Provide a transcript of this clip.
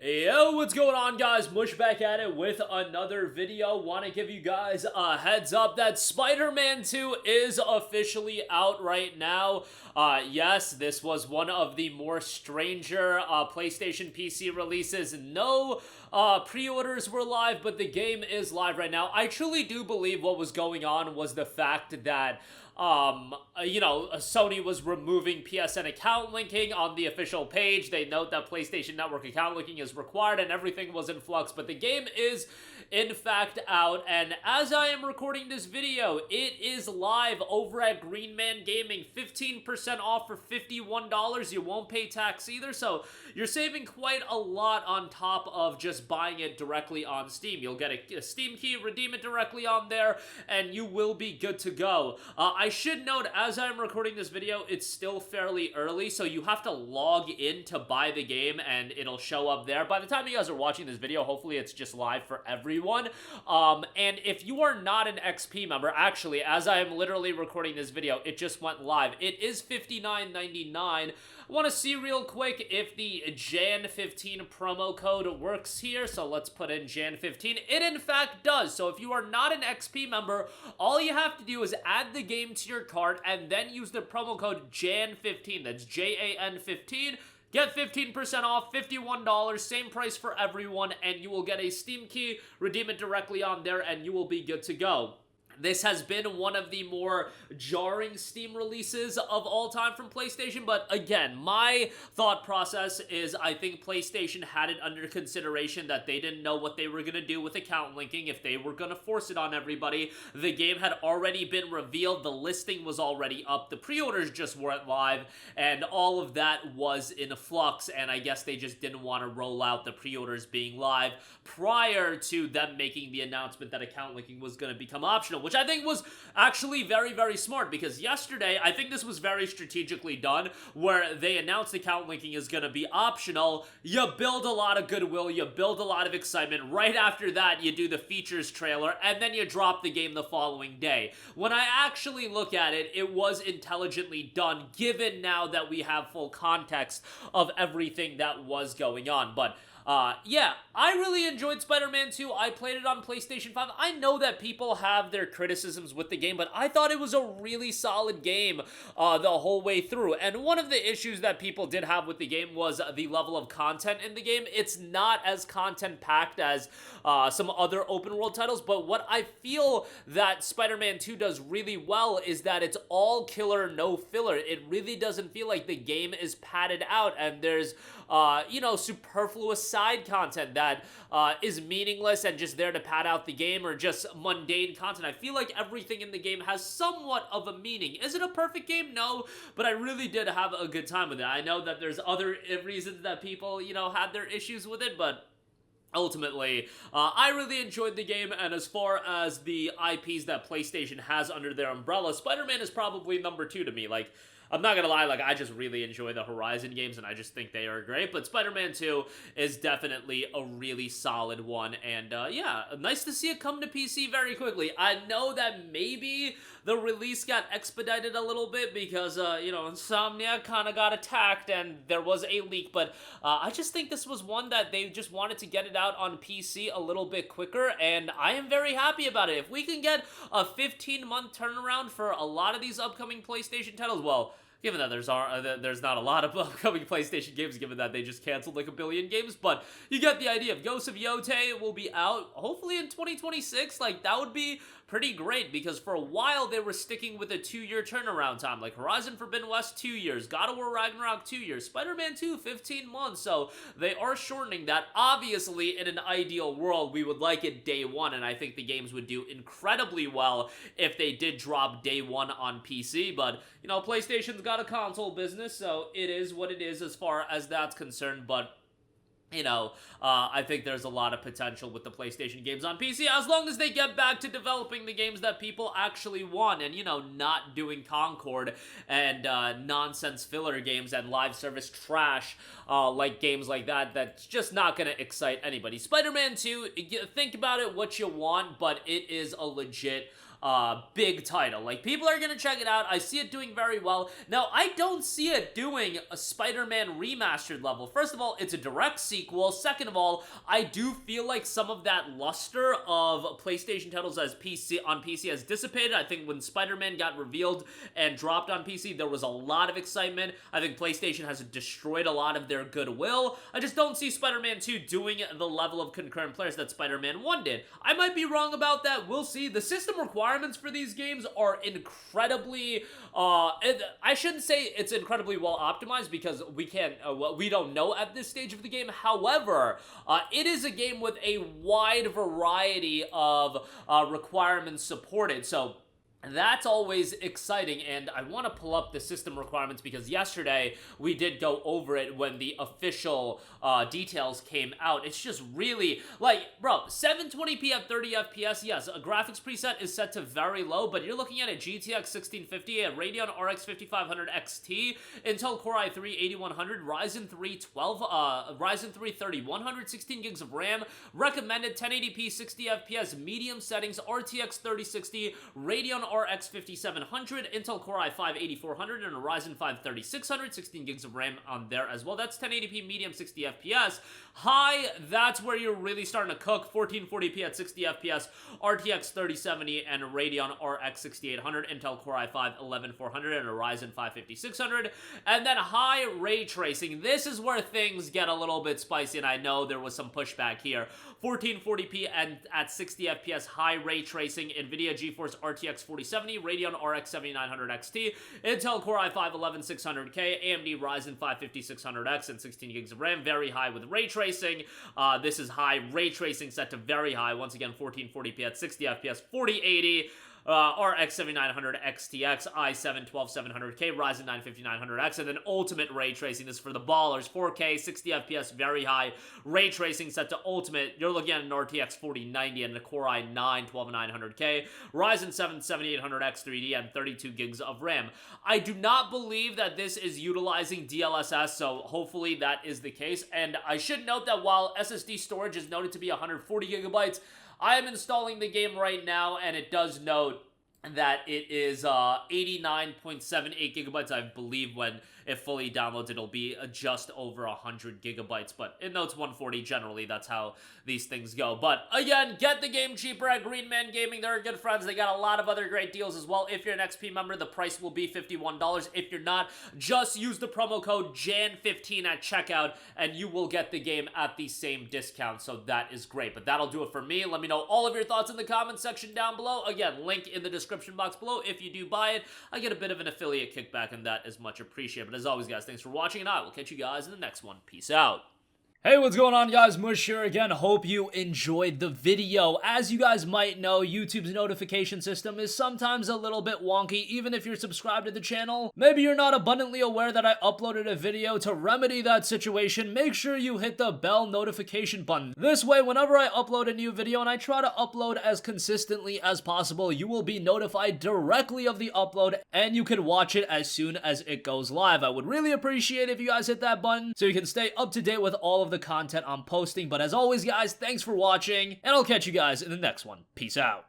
Yo, what's going on, guys? Mush back at it with another video. Want to give you guys a heads up that Spider-Man 2 is officially out right now. Yes, this was one of the more stranger PlayStation PC releases. No pre-orders were live, but the game is live right now. I truly do believe what was going on was the fact that Sony was removing PSN account linking on the official page. They note that PlayStation Network account linking is required and everything was in flux, but the game is in fact out, and as I am recording this video, it is live over at Green Man Gaming. 15% off for $51. You won't pay tax either, so you're saving quite a lot on top of just buying it directly on Steam. You'll get a Steam key, redeem it directly on there, and you will be good to go. I should note, as I'm recording this video, it's still fairly early, so you have to log in to buy the game, and it'll show up there. By the time you guys are watching this video, hopefully it's just live for everyone. And if you are not an XP member, actually, as I am literally recording this video, it just went live. It is $59.99. I want to see real quick if the Jan15 promo code works here, so let's put in Jan15. It in fact does. So if you are not an XP member, all you have to do is add the game to your cart and then use the promo code Jan15. That's JAN15. Get 15% off, $51, same price for everyone, and you will get a Steam key, redeem it directly on there, and you will be good to go. This has been one of the more jarring Steam releases of all time from PlayStation, but again, my thought process is I think PlayStation had it under consideration that they didn't know what they were going to do with account linking, if they were going to force it on everybody. The game had already been revealed, the listing was already up, the pre-orders just weren't live, and all of that was in flux, and I guess they just didn't want to roll out the pre-orders being live prior to them making the announcement that account linking was going to become optional, which I think was actually very, very smart, because yesterday, I think this was very strategically done, where they announced account linking is going to be optional. You build a lot of goodwill, you build a lot of excitement. Right after that, you do the features trailer, and then you drop the game the following day. When I actually look at it, it was intelligently done, given now that we have full context of everything that was going on. But yeah, I really enjoyed Spider-Man 2. I played it on PlayStation 5. I know that people have their criticisms with the game, but I thought it was a really solid game the whole way through. And one of the issues that people did have with the game was the level of content in the game. It's not as content-packed as some other open-world titles, but what I feel that Spider-Man 2 does really well is that it's all killer, no filler. It really doesn't feel like the game is padded out, and there's superfluous side content that is meaningless and just there to pad out the game, or just mundane content. I feel like everything in the game has somewhat of a meaning. Is it a perfect game? No, but I really did have a good time with it. I know that there's other reasons that people, had their issues with it, but ultimately, I really enjoyed the game, and as far as the IPs that PlayStation has under their umbrella, Spider-Man is probably number 2 to me. Like, I'm not gonna lie, I just really enjoy the Horizon games, and I just think they are great, but Spider-Man 2 is definitely a really solid one, and yeah, nice to see it come to PC very quickly. I know that maybe the release got expedited a little bit because, Insomniac kind of got attacked, and there was a leak, but I just think this was one that they just wanted to get it out on PC a little bit quicker, and I am very happy about it. If we can get a 15-month turnaround for a lot of these upcoming PlayStation titles, well, given that there's not a lot of upcoming PlayStation games, given that they just canceled like a billion games, but you get the idea. Of Ghost of Yotei will be out, hopefully in 2026, that would be pretty great, because for a while they were sticking with a 2-year turnaround time, like Horizon Forbidden West, 2 years, God of War Ragnarok, 2 years, Spider-Man 2, 15 months, so they are shortening that. Obviously, in an ideal world, we would like it day one, and I think the games would do incredibly well if they did drop day one on PC, but, PlayStation's got a console business, so it is what it is as far as that's concerned, but I think there's a lot of potential with the PlayStation games on PC, as long as they get back to developing the games that people actually want, and, not doing Concord and nonsense filler games and live service trash, like games like that, that's just not gonna excite anybody. Spider-Man 2, think about it what you want, but it is a legit big title. Like, people are gonna check it out. I see it doing very well. Now, I don't see it doing a Spider-Man remastered level. First of all, it's a direct sequel. Second of all, I do feel like some of that luster of PlayStation titles on PC has dissipated. I think when Spider-Man got revealed and dropped on PC, there was a lot of excitement. I think PlayStation has destroyed a lot of their goodwill. I just don't see Spider-Man 2 doing the level of concurrent players that Spider-Man 1 did. I might be wrong about that. We'll see. The system requirements for these games are incredibly, I shouldn't say it's incredibly well optimized because we don't know at this stage of the game. However, it is a game with a wide variety of requirements supported. So that's always exciting, and I want to pull up the system requirements because yesterday we did go over it when the official details came out. It's just really, like, bro, 720p at 30 FPS, yes, a graphics preset is set to very low, but you're looking at a GTX 1650, a Radeon RX 5500 XT, Intel Core i3 8100, Ryzen 3 3100, 16 gigs of RAM, recommended 1080p 60 FPS, medium settings, RTX 3060, Radeon RX 5700, Intel Core i5 8400, and a Ryzen 5 3600, 16 gigs of RAM on there as well. That's 1080p medium 60 FPS. High, that's where you're really starting to cook. 1440p at 60 FPS, RTX 3070, and a Radeon RX 6800, Intel Core i5 11400, and a Ryzen 5 5600. And then high ray tracing. This is where things get a little bit spicy, and I know there was some pushback here. 1440p and at 60 FPS, high ray tracing, NVIDIA GeForce RTX 4070, Radeon RX 7900 XT, Intel Core i5 11600K, AMD Ryzen 5 5600X, and 16 gigs of RAM, very high with ray tracing. This is high ray tracing set to very high, once again 1440p at 60 FPS, 4080, RX 7900 XTX, i7 12700K, Ryzen 9 5900X, and then ultimate ray tracing. This is for the ballers. 4K, 60 FPS, very high. Ray tracing set to ultimate. You're looking at an RTX 4090 and a Core i9 12900K, Ryzen 7 7800X 3D, and 32 gigs of RAM. I do not believe that this is utilizing DLSS, so hopefully that is the case. And I should note that while SSD storage is noted to be 140 gigabytes, I am installing the game right now, and it does note that it is 89.78 gigabytes. I believe when it fully downloads, it'll be just over 100 gigabytes, but it notes 140 generally. That's how these things go. But again, get the game cheaper at Green Man Gaming. They're good friends. They got a lot of other great deals as well. If you're an XP member, the price will be $51. If you're not, just use the promo code JAN15 at checkout, and you will get the game at the same discount, so that is great. But that'll do it for me. Let me know all of your thoughts in the comments section down below. Again, link in the description box below. If you do buy it, I get a bit of an affiliate kickback, and that is much appreciated. But as always, guys, thanks for watching, and I will catch you guys in the next one. Peace out. Hey, what's going on, guys? Mush here again. Hope you enjoyed the video. As you guys might know, YouTube's notification system is sometimes a little bit wonky, even if you're subscribed to the channel. Maybe you're not abundantly aware that I uploaded a video. To remedy that situation, make sure you hit the bell notification button. This way, whenever I upload a new video, and I try to upload as consistently as possible, you will be notified directly of the upload, and you can watch it as soon as it goes live. I would really appreciate if you guys hit that button so you can stay up to date with all of the content I'm posting. But as always, guys, thanks for watching, and I'll catch you guys in the next one. Peace out.